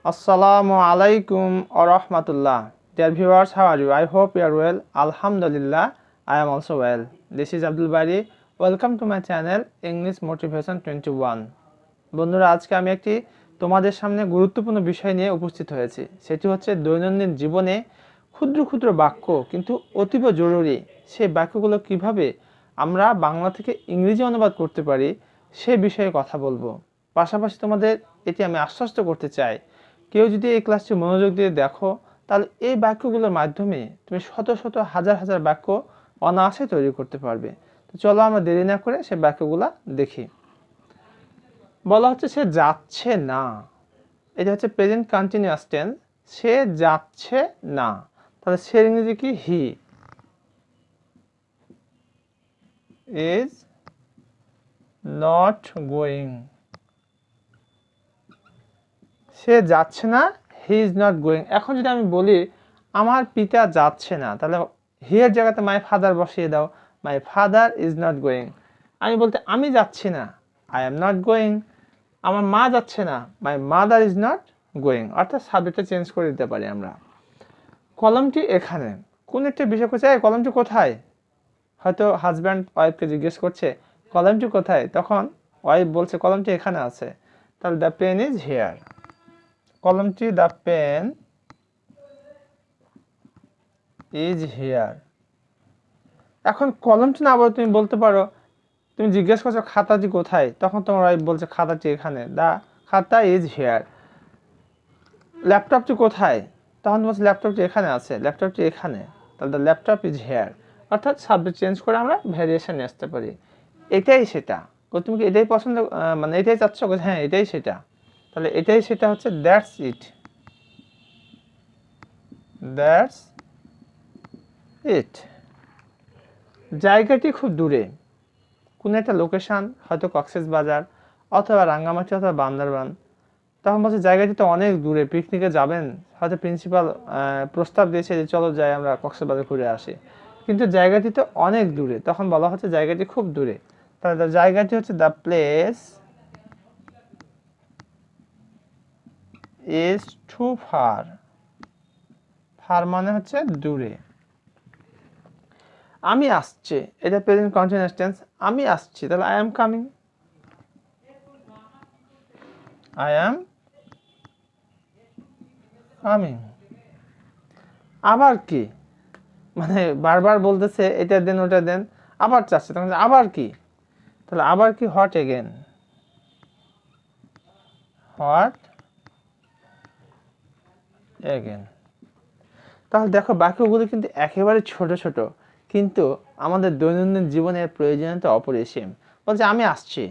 Assalamu alaikum wa rahmatullah. Dear viewers, how are you? I hope you are well. Alhamdulillah, I am also well. This is Abdul Bari. Welcome to my channel English Motivation 21. বন্ধুরা, আজকে আমি একটি তোমাদের সামনে গুরুত্বপূর্ণ বিষয় নিয়ে উপস্থিত হয়েছি। সেটি হচ্ছে দৈনন্দিন জীবনে ক্ষুদ্র ক্ষুদ্র বাক্য কিন্তু অতীব জরুরি সেই বাক্যগুলো কিভাবে আমরা বাংলা থেকে ইংরেজি অনুবাদ করতে পারি সে বিষয়ে কথা বলবো। পাশাপাশি তোমাদের এটি আমি আশ্বস্ত করতে চাই, কেউ যদি এই ক্লাসটি মনোযোগ দিয়ে দেখো তাহলে এই বাক্যগুলোর মাধ্যমে তুমি শত শত হাজার হাজার বাক্য অনায়াসে তৈরি করতে পারবে। তো চলো আমরা দেরি না করে সেই বাক্যগুলো দেখি। বলা হচ্ছে সে যাচ্ছে না, এটা হচ্ছে প্রেজেন্ট কন্টিনিউয়াস টেন্স। সে যাচ্ছে না, তাহলে সে ইংরেজি কি? He is not going. সে যাচ্ছে না, হি ইজ নট গোয়িং। এখন যদি আমি বলি আমার পিতা যাচ্ছে না, তাহলে হি এর জায়গাতে মাই ফাদার বসিয়ে দাও। My father is not going. আমি বলতে আমি যাচ্ছি না, আই এম নট গোয়িং। আমার মা যাচ্ছে না, my mother is not going. অর্থাৎ সাবজেক্টটা চেঞ্জ করে দিতে পারি আমরা। কলমটি এখানে, কোন একটা বিষয় করছে, কলমটি কোথায়? হয়তো হাজব্যান্ড ওয়াইফকে জিজ্ঞেস করছে কলমটি কোথায়, তখন ওয়াইফ বলছে কলমটি এখানে আছে, তাহলে দ্য পেন ইজ হিয়ার। কলমটি, দ্য পেন ইজ হিয়ার। এখন কলমটি না বলে তুমি বলতে পারো, তুমি জিজ্ঞেস করছো খাতাটি কোথায়, তখন তোমার ওয়াইফ বলছে খাতাটি এখানে, দ্য খাতা ইজ হিয়ার। ল্যাপটপটি কোথায়, তখন বলছে ল্যাপটপটি এখানে আছে, ল্যাপটপটি এখানে, তাহলে দ্য ল্যাপটপ ইজ হিয়ার। অর্থাৎ সাবজেক্ট চেঞ্জ করে আমরা ভ্যারিয়েশন নিয়ে আসতে পারি। এটাই সেটা, তুমি কি এটাই পছন্দ, মানে এটাই চাচ্ছ? হ্যাঁ এটাই সেটা। তাহলে এটাই সেটা হচ্ছে দ্যাটস ইট। That's it. জায়গাটি খুব দূরে, কোন একটা লোকেশন, হয়তো কক্সবাজার অথবা রাঙ্গামাটি অথবা বান্দরবান, তখন বলছে জায়গাটি তো অনেক দূরে, পিকনিকে যাবেন, হয়তো প্রিন্সিপাল প্রস্তাব দিয়েছে যে চলো যাই আমরা কক্সবাজার ঘুরে আসি, কিন্তু জায়গাটি তো অনেক দূরে, তখন বলা হচ্ছে জায়গাটি খুব দূরে। তাহলে জায়গাটি হচ্ছে the place is too far. Far মানে হচ্ছে দূরে। আমি আসছে, এটা প্রেজেন্ট কন্টিনিউয়াস টেন্স। আমি আসছি, তাহলে I am coming. I am coming. আবার কি, মানে বারবার বলতেছে এটা দেন ওটা দেন, আবার চাচ্ছে, তখন আবার কি, তাহলে আবার কি? What again. What again. তাহলে দেখো বাক্যগুলো কিন্তু একেবারে ছোট ছোট, কিন্তু আমাদের দৈনন্দিন জীবনের প্রয়োজনীয়তা অপরিসীম। বলছে আমি আসছি,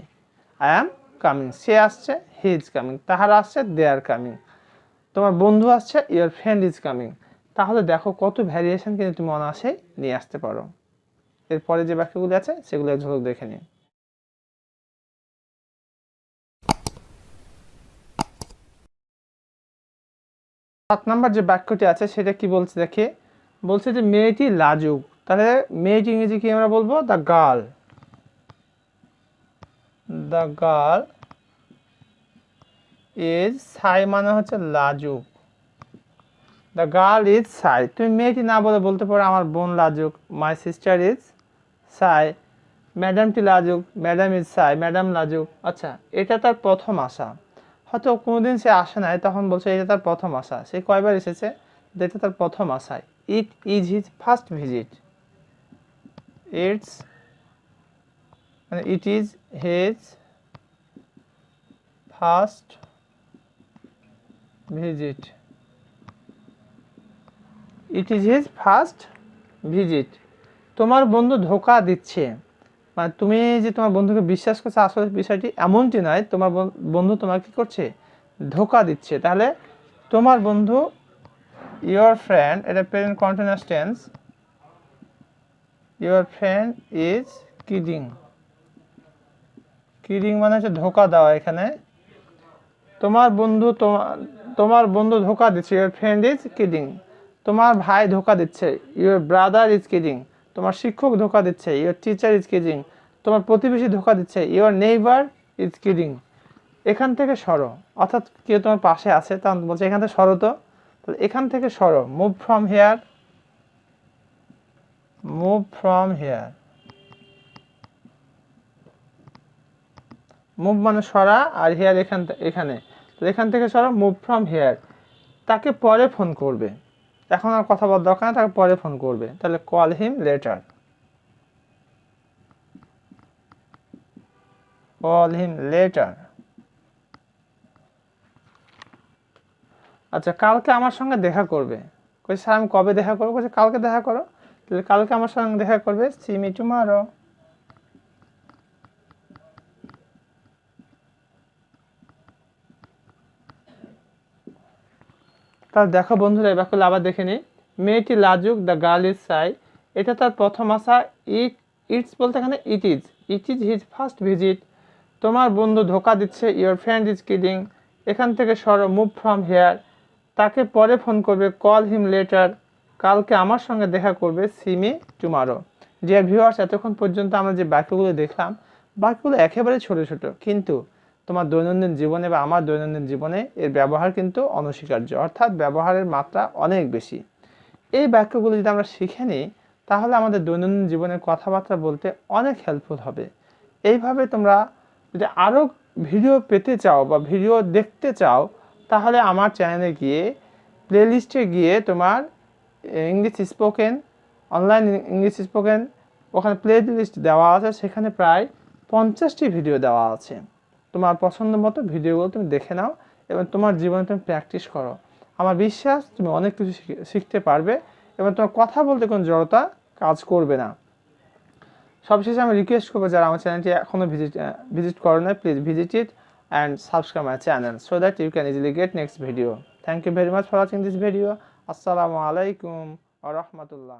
আই অ্যাম কামিং। সে আসছে, হি ইজ কামিং। তাহারা আসছে, দে আর কামিং। তোমার বন্ধু আসছে, ইয়োর ফ্রেন্ড ইজ কামিং। তাহলে দেখো কত ভ্যারিয়েশন কিন্তু তুমি অনায়াসে নিয়ে আসতে পারো। এরপরে যে বাক্যগুলো আছে সেগুলো ঝলক দেখে নিই। 7 নম্বর যে বাক্যটি আছে সেটা কি বলছে দেখি। বলছে যে মেয়েটি লাজুক, তাহলে মেয়েটি ইংরেজি কি আমরা বলবো? The girl. The girl is সাই, মানে হচ্ছে লাজুক। দ্য গার্ল ইজ সাই। তুমি মেয়েটি না বলে বলতে পারো আমার বোন লাজুক, মাই সিস্টার ইজ সাই। ম্যাডামটি লাজুক, ম্যাডাম ইজ সাই, ম্যাডাম লাজুক। আচ্ছা, এটা তার প্রথম আসা, হয়তো কোনোদিন সে আসে নাই, তখন বলছে এটা তার প্রথম আসা। সে কয়বার এসেছে? এটা তার প্রথম আসায়। It is his first visit. It's মানে it is his first visit. It is his first visit. তোমার বন্ধু ধোঁকা দিচ্ছে, মানে তুমি যে তোমার বন্ধুকে বিশ্বাস করছো, আসলে বিষয়টি এমনটি নয়, তোমার বন্ধু তোমার কি করছে? ধোঁকা দিচ্ছে। তাহলে তোমার বন্ধু, ইয়োর ফ্রেন্ড, এটা present continuous tense. Your friend is kidding. Kidding মানে হচ্ছে ধোঁকা দেওয়া। এখানে তোমার বন্ধু ধোঁকা দিচ্ছে, ইয়োর ফ্রেন্ড ইজ কিডিং। তোমার ভাই ধোঁকা দিচ্ছে, ইয়োর ব্রাদার ইজ কিডিং। তোমার শিক্ষক ধোঁকা দিচ্ছে, ইয়োর টিচার ইজ কিডিং। তোমার প্রতিবেশী ধোঁকা দিচ্ছে, ইয়োর নেইবার ইজ কিডিং। এখান থেকে সরো, অর্থাৎ কেউ তোমার পাশে আছে তখন বলছে এখান থেকে সরো, তো তাহলে এখান থেকে সরো, move from here, move from here. Move মানে সরা, আর হেয়ার এখানে, তো এখান থেকে সরো, মুভ ফ্রম হেয়ার। তাকে পরে ফোন করবে, এখন আর কথা বলার দরকার না, তাকে পরে ফোন করবে, তাহলে call him letter, call him letter. আচ্ছা, কালকে আমার সঙ্গে দেখা করবে, কই স্যার আমি কবে দেখা করবো, কইছে কালকে দেখা করো, তাহলে কালকে আমার সঙ্গে দেখা করবে, সি মি টুমরো। তাহলে দেখো বন্ধুরা, এই বাক্যগুলো আবার দেখে নিই। মেয়েটি লাজুক, দ্য গার্ল ইজ সাই, এটা তার প্রথম আসা। ইটস বলতে এখানে ইট ইজ হিজ ফার্স্ট ভিজিট। তোমার বন্ধু ধোকা দিচ্ছে, ইয়োর ফ্রেন্ড ইজ কিডিং, এখান থেকে সরো, মুভ ফ্রম হেয়ার। তাকে পরে ফোন করবে, কল হিম লেটার। কালকে আমার সঙ্গে দেখা করবে, see me tomorrow. Dear viewers, এতক্ষণ পর্যন্ত আমরা যে বাক্যগুলো দেখলাম, বাক্যগুলো একেবারে ছোট ছোট, কিন্তু তোমার দৈনন্দিন জীবনে বা আমার দৈনন্দিন জীবনে এর ব্যবহার কিন্তু অনস্বীকার্য, অর্থাৎ ব্যবহারের মাত্রা অনেক বেশি। এই বাক্যগুলো যদি আমরা শিখে নিই, তাহলে আমাদের দৈনন্দিন জীবনে কথাবার্তা বলতে অনেক হেল্পফুল হবে। এইভাবে তোমরা যদি আরও ভিডিও পেতে চাও বা ভিডিও দেখতে চাও, তাহলে আমার চ্যানেলে গিয়ে প্লেলিস্টে গিয়ে তোমার English spoken, online English spoken, ওখানে প্লে লিস্ট দেওয়া আছে, সেখানে প্রায় 50টি ভিডিও দেওয়া আছে। তোমার পছন্দ মতো ভিডিওগুলো তুমি দেখে নাও এবং তোমার জীবনে তুমি প্র্যাকটিস করো। আমার বিশ্বাস তুমি অনেক কিছু শিখতে পারবে এবং তোমার কথা বলতে কোনো জড়তা কাজ করবে না। সবশেষে আমি রিকোয়েস্ট করবো, যারা আমার চ্যানেলটি এখনও ভিজিট করো না, please visit it and subscribe my channel so that you can easily get next video. Thank you very much for watching this video. Assalamu alaikum wa rahmatullah.